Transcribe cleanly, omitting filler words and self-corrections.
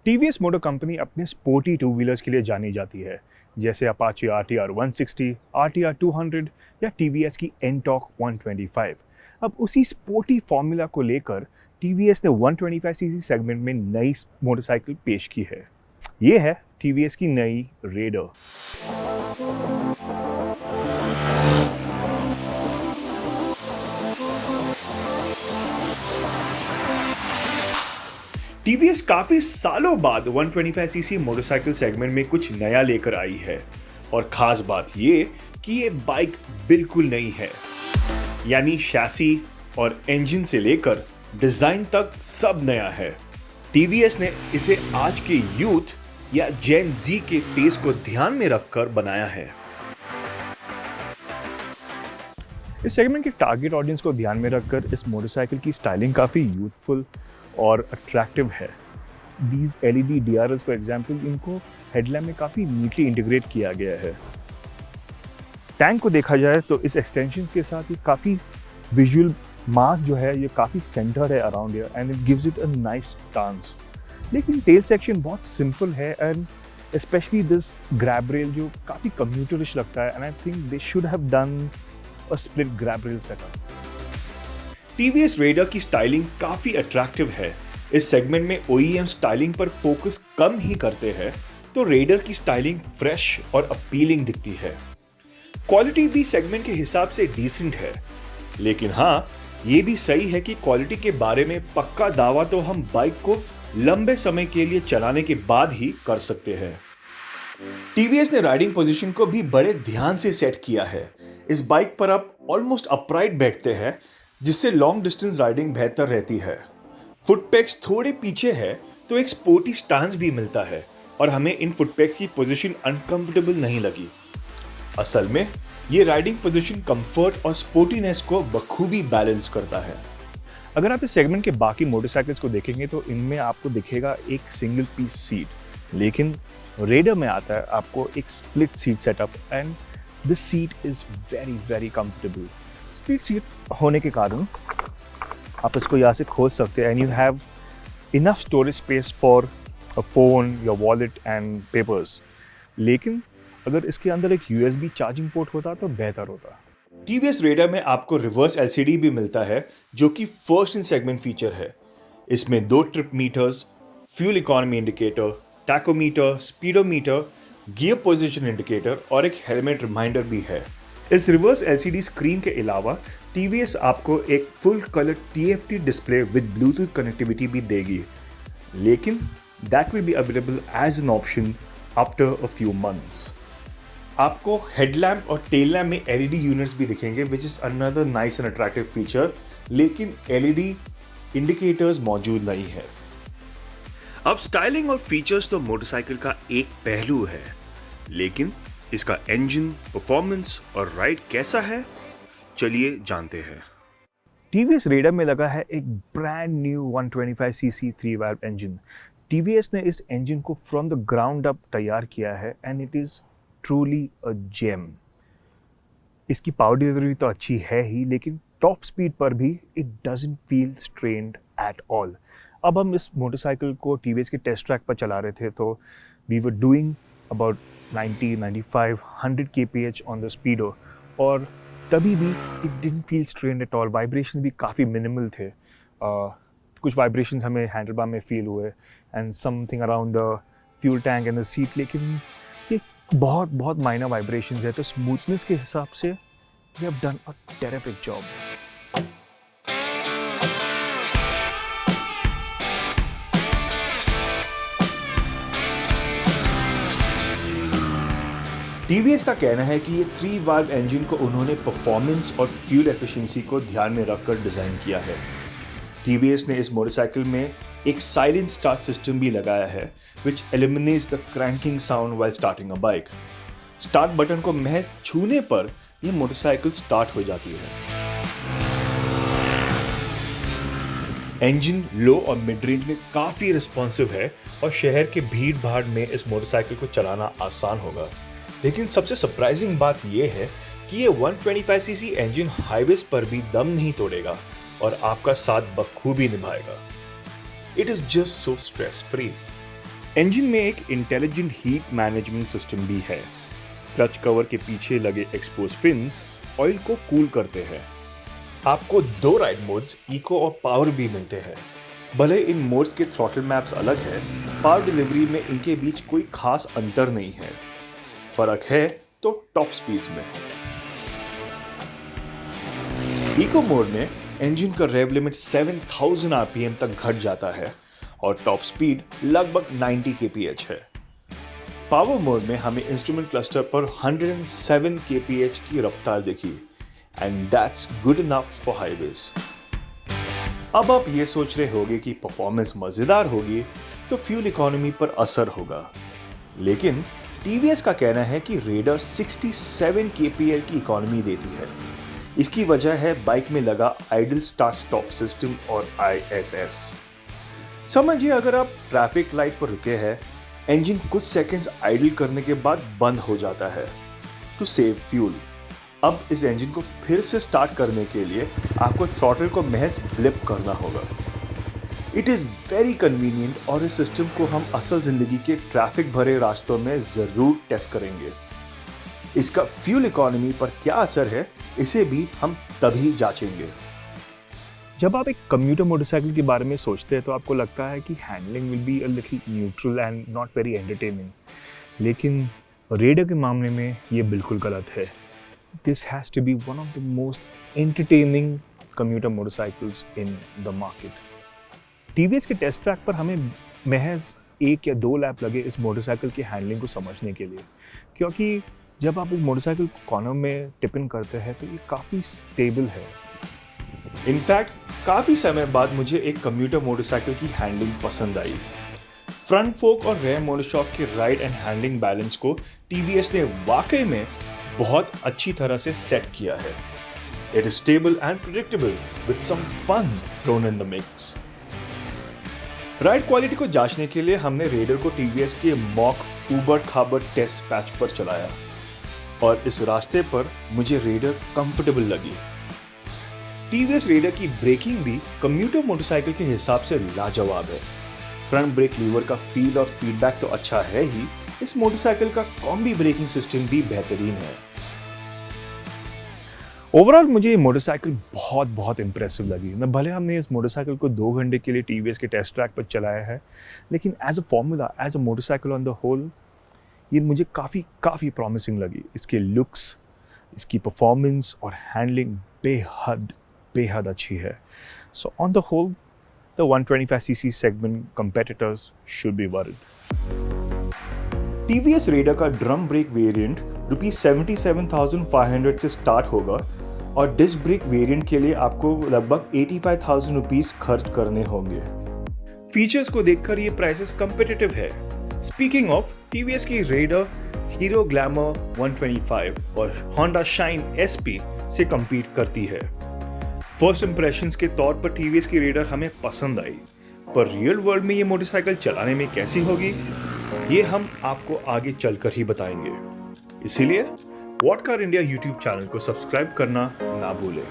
TVS motor company अपने sporty two wheelers के लिए जानी जाती है, जैसे अपाचे RTR 160, RTR 200 या टीवीएस की एनटॉर्क 125। अब उसी स्पोर्टी फॉर्मूला को लेकर टीवीएस ने 125cc सेगमेंट में नई मोटरसाइकिल पेश की है। ये है टीवीएस की नई रेडर। टीवीएस काफी सालों बाद 125cc मोटरसाइकिल सेगमेंट में कुछ नया लेकर आई है और खास बात ये कि ये बाइक बिल्कुल नई है, यानी शैसी और इंजन से लेकर डिजाइन तक सब नया है। टीवीएस ने इसे आज के यूथ या जेन जी के टेस्ट को ध्यान में रखकर बनाया है। इस सेगमेंट के टारगेट ऑडियंस को ध्यान में रखकर इस मोटरसाइकिल की स्टाइलिंग काफ़ी यूथफुल और अट्रैक्टिव है। These LED DRLs for example, इनको हेडलैम्प में काफ़ी नीटली इंटीग्रेट किया गया है। टैंक को देखा जाए तो इस एक्सटेंशन के साथ ये काफ़ी विजुअल मास जो है ये काफ़ी सेंटर है around here and it gives it a nice stance. लेकिन टेल सेक्शन बहुत सिंपल है and specially this grab rail जो काफ़ी कम्यूटरिश लगता है and I think they should have done a split grab rail setup. TVS raider की styling काफ़ी attractive है। इस सेगमेंट में OEM स्टाइलिंग पर फोकस कम ही करते हैं, तो रेडर की स्टाइलिंग फ्रेश और अपीलिंग दिखती है। क्वालिटी भी सेगमेंट के हिसाब से डिसेंट है, लेकिन हाँ ये भी सही है कि क्वालिटी के बारे में पक्का दावा तो हम बाइक को लंबे समय के लिए चलाने के बाद ही कर सकते हैं। टीवीएस ने राइडिंग पोजीशन को भी बड़े ध्यान से सेट किया है। इस बाइक पर आप ऑलमोस्ट अपराइट बैठते हैं, जिससे लॉन्ग डिस्टेंस राइडिंग बेहतर रहती है। फुटपेक्स थोड़े पीछे है तो एक स्पोर्टी स्टांस भी मिलता है और हमें इन फुटपेक्स की पोजीशन अनकंफर्टेबल नहीं लगी। असल में ये राइडिंग पोजीशन कंफर्ट और स्पोर्टीनेस को बखूबी बैलेंस करता है। अगर आप इस सेगमेंट के बाकी मोटरसाइकिल्स को देखेंगे तो इनमें आपको दिखेगा एक सिंगल पीस सीट, लेकिन रेडर में आता है आपको एक split seat setup and this seat is very very comfortable. Split seat होने के कारण आप इसको यहाँ से खोल सकते हैं and you have enough storage space for a phone, your wallet and papers. लेकिन अगर इसके अंदर एक USB चार्जिंग पोर्ट होता तो बेहतर होता। टीवीएस रेडर में आपको रिवर्स LCD भी मिलता है, जो कि फर्स्ट इन सेगमेंट फीचर है। इसमें 2 trip meters, fuel economy indicator, tachometer, speedometer, gear position indicator और एक हेलमेट रिमाइंडर भी है। इस रिवर्स LCD स्क्रीन के अलावा टीवीएस आपको एक full colour TFT display with Bluetooth connectivity भी देगी, लेकिन that will be available as an option after a few months. आपको हेडलैम्प और टेल लैम्प में LED यूनिट्स भी दिखेंगे, which is another nice and attractive feature, लेकिन LED इंडिकेटर्स मौजूद नहीं है। अब स्टाइलिंग और फीचर्स तो मोटरसाइकिल का एक पहलू है, लेकिन इसका इंजन, परफॉर्मेंस और राइड कैसा है, चलिए जानते हैं। टीवीएस रेडर में लगा है एक brand new 125cc 3 valve engine. TVS ने इस इंजन को फ्रॉम द ग्राउंड अप तैयार किया है and it is truly a gem. इसकी पावर डिलीवरी तो अच्छी है ही, लेकिन टॉप स्पीड पर भी it doesn't feel strained at all. अब हम इस मोटरसाइकिल को टीवीएस के टेस्ट ट्रैक पर चला रहे थे तो we were doing about 90, 95, 100 kph on the speedo और तभी भी it didn't feel strained at all. Vibration भी काफ़ी मिनिमल थे। कुछ वाइब्रेशन हमें हैंडल बार में फील हुए and something around the fuel tank and the seat, लेकिन ये बहुत बहुत माइनर वाइब्रेशंस है, तो स्मूथनेस के हिसाब से we have done a terrific job. TVS का कहना है कि ये 3 वाल्व इंजन को उन्होंने परफॉर्मेंस और फ्यूल एफिशिएंसी को ध्यान में रखकर डिजाइन किया है। टीवीएस ने इस मोटरसाइकिल में एक साइलेंट स्टार्ट सिस्टम भी लगाया है, which eliminates the cranking sound while starting a bike. Start button को महज छूने पर ये मोटरसाइकिल स्टार्ट हो जाती है। इंजन लो और मिड रेंज में काफी रिस्पॉन्सिव है और शहर के भीड़ भाड़ में इस मोटरसाइकिल को चलाना आसान होगा। लेकिन सबसे सरप्राइजिंग बात यह है कि ये 125cc इंजन हाईवेज पर भी दम नहीं तोड़ेगा और आपका साथ बखूबी निभाएगा। It is just so stress free. Engine में एक इंटेलिजेंट हीट मैनेजमेंट सिस्टम भी है। क्लच कवर के पीछे लगे एक्सपोज फिन्स ऑयल को कूल करते हैं। आपको 2 राइड मोड्स इको और पावर भी मिलते हैं। भले इन मोड्स के थ्रॉटल मैप्स अलग है, पावर डिलीवरी में इनके बीच कोई खास अंतर नहीं है। फर्क है तो टॉप स्पीड्स में। इको मोड में इंजन का रेव लिमिट 7000 आरपीएम तक घट जाता है और टॉप स्पीड लगभग 90 kph है। पावर मोड में हमें इंस्ट्रूमेंट क्लस्टर पर 107 kph की रफ्तार दिखी and that's good enough for highways. अब आप ये सोच रहे होंगे कि परफॉर्मेंस मजेदार होगी तो फ्यूल इकोनॉमी पर असर होगा, लेकिन टीवीएस का कहना है कि रेडर 67 kpl की इकोनॉमी देती है। इसकी वजह है बाइक में लगा आइडल स्टार्ट स्टॉप सिस्टम और ISS। समझिए अगर आप ट्रैफिक लाइट पर रुके हैं, इंजन कुछ सेकंड्स आइडल करने के बाद बंद हो जाता है टू सेव फ्यूल। अब इस इंजन को फिर से स्टार्ट करने के लिए आपको थ्रॉटल को महज ब्लिप करना होगा। इट इज़ वेरी कन्वीनियंट और इस सिस्टम को हम असल ज़िंदगी के ट्रैफिक भरे रास्तों में ज़रूर टेस्ट करेंगे। इसका फ्यूल इकोनॉमी पर क्या असर है, इसे भी हम तभी जांचेंगे। जब आप एक कम्यूटर मोटरसाइकिल के बारे में सोचते हैं तो आपको लगता है कि handling will be a little neutral and not very entertaining, लेकिन रेडर के मामले में ये बिल्कुल गलत है। This has to be one of the most entertaining commuter motorcycles in the market. TVS के टेस्ट ट्रैक पर हमें महज 1 या 2 लैप लगे इस मोटरसाइकिल की हैंडलिंग को समझने के लिए, क्योंकि जब आप इस मोटरसाइकिल को कॉर्नर में टिप इन करते हैं तो ये काफ़ी स्टेबल है। इनफैक्ट काफ़ी समय बाद मुझे एक कम्यूटर मोटरसाइकिल की हैंडलिंग पसंद आई। फ्रंट फोक और रेयर मोनोशॉक के राइड एंड हैंडलिंग बैलेंस को टीवीएस ने वाकई में बहुत अच्छी तरह से सेट किया है। It is stable and predictable with some fun thrown in the mix. Ride quality को जांचने के लिए हमने रेडर को टीवीएस के मॉक ऊबड़ खाबड़ टेस्ट पैच पर चलाया और इस रास्ते पर मुझे रेडर कंफर्टेबल लगी। टीवीएस रेडर की ब्रेकिंग भी कम्यूटर मोटरसाइकिल के हिसाब से लाजवाब है। फ्रंट ब्रेक लीवर का फील और फीडबैक तो अच्छा है ही, इस मोटरसाइकिल का कॉम्बी ब्रेकिंग सिस्टम भी बेहतरीन है। ओवरऑल मुझे ये मोटरसाइकिल बहुत इम्प्रेसिव लगी। न भले हमने इस मोटरसाइकिल को 2 घंटे के लिए टीवीएस के टेस्ट ट्रैक पर चलाया है, लेकिन as a formula, as a motorcycle on the whole, ये मुझे काफ़ी प्रॉमिसिंग लगी। इसके लुक्स, इसकी परफॉर्मेंस और हैंडलिंग बेहद अच्छी है। So on the whole the 125cc segment competitors should be worried. TVS Raider का ड्रम ब्रेक वेरिएंट ₹77,500 से स्टार्ट होगा और डिस्क ब्रेक वेरिएंट के लिए आपको लगभग ₹85,000 खर्च करने होंगे। फीचर्स को देखकर ये प्राइसेस कंपेटिटिव है। स्पीकिंग ऑफ, टीवीएस की रेडर हीरो ग्लैमर 125 और होंडा शाइन SP से compete करती है। फर्स्ट इंप्रेशंस के तौर पर टीवीएस की रेडर हमें पसंद आई, पर रियल वर्ल्ड में ये मोटरसाइकिल चलाने में कैसी होगी, ये हम आपको आगे चलकर ही बताएंगे। इसीलिए what car India YouTube channel को सब्सक्राइब करना ना भूलें।